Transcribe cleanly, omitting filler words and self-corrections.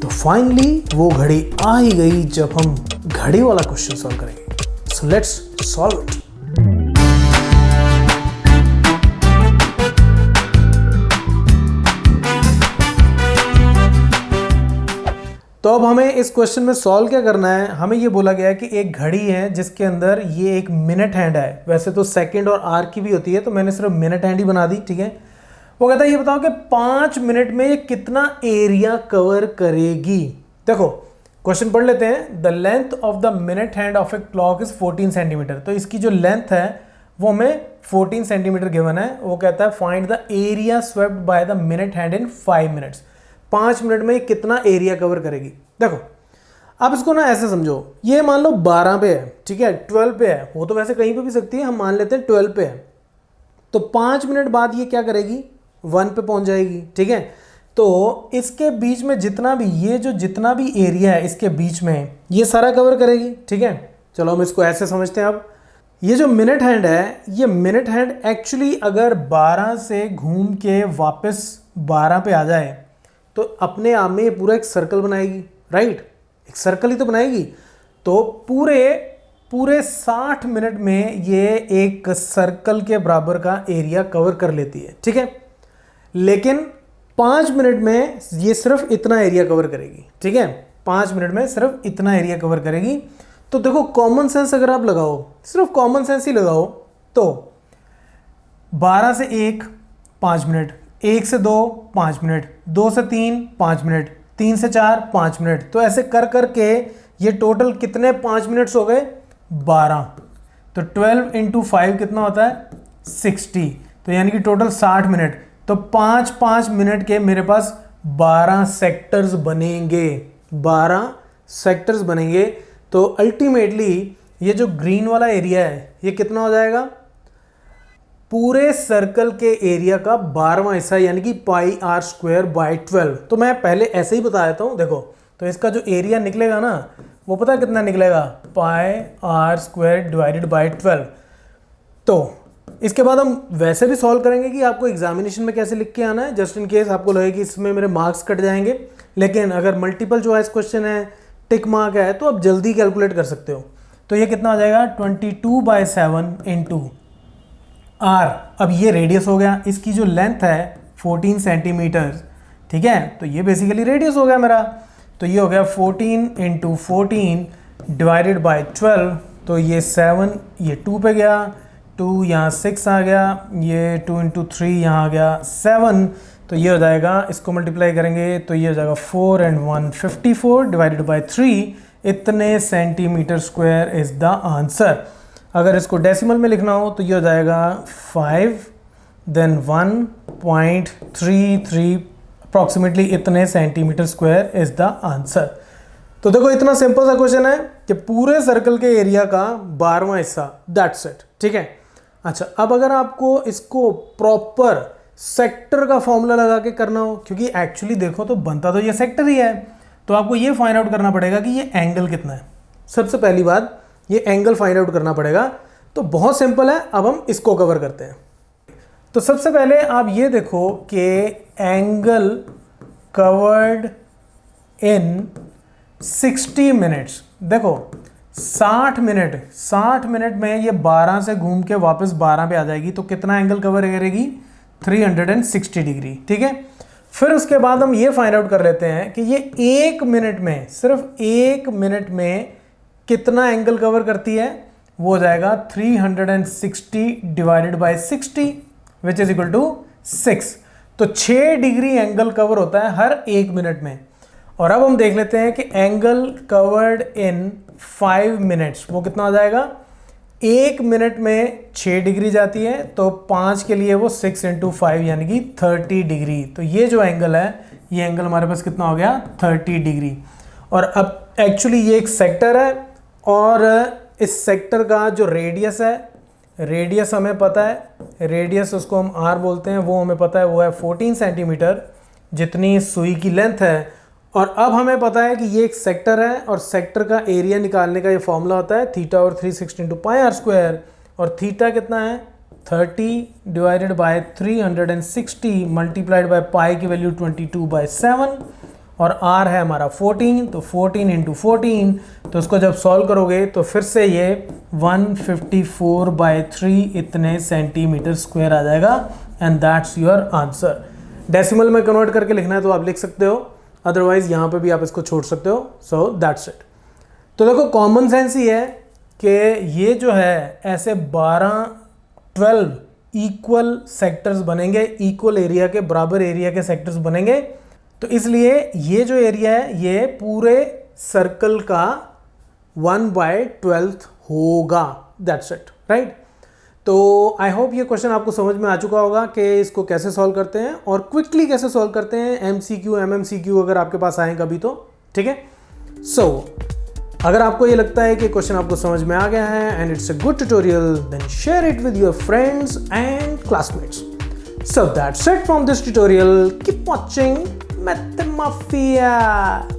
तो फाइनली वो घड़ी आ ही गई जब हम घड़ी वाला क्वेश्चन सॉल्व करेंगे। So let's solve it. तो अब हमें इस क्वेश्चन में सॉल्व क्या करना है। हमें ये बोला गया है कि एक घड़ी है जिसके अंदर ये एक मिनट हैंड है। वैसे तो सेकंड और आवर की भी होती है, तो मैंने सिर्फ मिनट हैंड ही बना दी। ठीक है, वो कहता है ये बताओ कि 5 मिनट में ये कितना एरिया कवर करेगी। देखो क्वेश्चन पढ़ लेते हैं। The length of the minute hand of a clock is 14 centimetre. तो इसकी जो लेंथ है वो हमें 14 सेंटीमीटर गिवन है। वो कहता है find the area swept by the minute hand in 5 minutes. 5 minute में कितना एरिया कवर करेगी। देखो अब इसको ना ऐसे समझो, ये मान लो 12 पे है, ठीक है, 12 पे है, वो तो वैसे कहीं पे भी सकती है, हम मान लेते हैं 12 पे है। तो 5 मिनट बाद ये क्या करेगी, 1 पे पहुंच जाएगी। ठीक है, तो इसके बीच में जितना भी जितना भी एरिया है इसके बीच में, ये सारा कवर करेगी। ठीक है, चलो हम इसको ऐसे समझते हैं। अब ये जो मिनट हैंड है, ये मिनट हैंड एक्चुअली अगर 12 से घूम के वापस 12 पे आ जाए तो अपने आप में ये पूरा एक सर्कल बनाएगी, राइट, एक सर्कल ही तो बनाएगी। तो पूरे 60 मिनट में ये एक सर्कल के बराबर का एरिया कवर कर लेती है। ठीक है, लेकिन 5 मिनट में ये सिर्फ इतना एरिया कवर करेगी। ठीक है, 5 मिनट में सिर्फ इतना एरिया कवर करेगी। तो देखो कॉमन सेंस अगर आप लगाओ, सिर्फ कॉमन सेंस ही लगाओ, तो 12 से 1 5 मिनट, 1 से 2 5 मिनट, 2 से 3 5 मिनट, 3 से 4 5 मिनट। तो ऐसे कर करके ये टोटल कितने 5 मिनट्स हो गए, 12। तो 12 इंटू 5 कितना होता है, 60। तो यानी कि टोटल 60 मिनट। तो 5-5 मिनट के मेरे पास 12 सेक्टर्स बनेंगे, 12 सेक्टर्स बनेंगे। तो अल्टीमेटली ये जो ग्रीन वाला एरिया है ये कितना हो जाएगा, पूरे सर्कल के एरिया का 12वां हिस्सा, यानी कि πr²/12। तो मैं पहले ऐसे ही बता देता हूँ। देखो तो इसका जो एरिया निकलेगा ना, वो पता है कितना निकलेगा, πr²/12। तो इसके बाद हम वैसे भी सॉल्व करेंगे कि आपको एग्जामिनेशन में कैसे लिख के आना है, जस्ट इन केस आपको लगे कि इसमें मेरे मार्क्स कट जाएंगे। लेकिन अगर मल्टीपल चॉइस क्वेश्चन है, टिक मार्क है, तो आप जल्दी कैलकुलेट कर सकते हो। तो ये कितना हो जाएगा, 22/7 इंटू आर। अब ये रेडियस हो गया, इसकी जो लेंथ है 14 सेंटीमीटर। ठीक है, तो ये बेसिकली रेडियस हो गया मेरा। तो ये हो गया 14 इंटू 14 डिवाइडेड बाई 12। तो ये 7, ये 2 पे गया, 2 यहाँ 6 आ गया, ये 2 इंटू 3 यहाँ आ गया 7। तो ये हो जाएगा, इसको मल्टीप्लाई करेंगे तो ये हो जाएगा 4 and 1 54 डिवाइडेड बाई 3। इतने centimetre square is the answer. अगर इसको डेसिमल में लिखना हो तो ये हो जाएगा 5 then 1.33 अप्रॉक्सीमेटली इतने centimetre square is the answer. तो देखो इतना सिंपल सा क्वेश्चन है कि पूरे सर्कल के एरिया का 12वां हिस्सा, दैट्स इट। ठीक है, अच्छा अब अगर आपको इसको प्रॉपर सेक्टर का फॉर्मूला लगा के करना हो, क्योंकि एक्चुअली देखो तो बनता तो ये सेक्टर ही है, तो आपको ये फाइंड आउट करना पड़ेगा कि ये एंगल कितना है। सबसे पहली बात ये एंगल फाइंड आउट करना पड़ेगा। तो बहुत सिंपल है, अब हम इसको कवर करते हैं। तो सबसे पहले आप ये देखो कि एंगल कवर्ड इन 60 मिनट्स। देखो 60 मिनट में ये 12 से घूम के वापस 12 पे आ जाएगी। तो कितना एंगल कवर करेगी, 360 डिग्री। ठीक है, फिर उसके बाद हम ये फाइंड आउट कर लेते हैं कि ये 1 मिनट में, सिर्फ 1 मिनट में कितना एंगल कवर करती है। वो हो जाएगा 360 divided by 60 which is equal to 6। तो 6 डिग्री एंगल कवर होता है हर 1 मिनट में। और अब हम देख लेते हैं कि एंगल कवर्ड इन 5 मिनट्स वो कितना हो जाएगा। 1 मिनट में 6 डिग्री जाती है, तो 5 के लिए वो 6 इंटू 5 यानी कि 30 डिग्री। तो ये जो एंगल है, ये एंगल हमारे पास कितना हो गया, 30 डिग्री। और अब एक्चुअली ये एक सेक्टर है, और इस सेक्टर का जो रेडियस है, रेडियस हमें पता है, रेडियस उसको हम आर बोलते हैं, वो हमें पता है, वो है 14 सेंटीमीटर, जितनी सुई की लेंथ है। और अब हमें पता है कि ये एक सेक्टर है, और सेक्टर का एरिया निकालने का ये फॉर्मूला होता है थीटा और 360 इंटू πr²। और थीटा कितना है, 30 divided by 360 multiplied by pi की वैल्यू 22/7। और r है हमारा 14, तो 14 इंटू 14, तो उसको जब सॉल्व करोगे तो फिर से ये 154/3 इतने सेंटीमीटर स्क्वायर आ जाएगा and that's your answer. Decimal में कन्वर्ट करके लिखना है तो आप लिख सकते हो, अदरवाइज यहाँ पे भी आप इसको छोड़ सकते हो। So that's it. तो देखो कॉमन सेंस ही है कि ये जो है ऐसे 12 इक्वल सेक्टर्स बनेंगे, इक्वल एरिया के, बराबर एरिया के सेक्टर्स बनेंगे। तो इसलिए ये जो एरिया है ये पूरे सर्कल का 1/12 होगा। That's it, right. तो आई होप ये क्वेश्चन आपको समझ में आ चुका होगा कि इसको कैसे सॉल्व करते हैं और क्विकली कैसे सॉल्व करते हैं, MCQ MMCQ अगर आपके पास आए कभी तो, ठीक है। सो अगर आपको ये लगता है कि क्वेश्चन आपको समझ में आ गया है and it's a good tutorial, then share it with your friends and classmates. So that's it from this tutorial. Keep watching Math Mafia.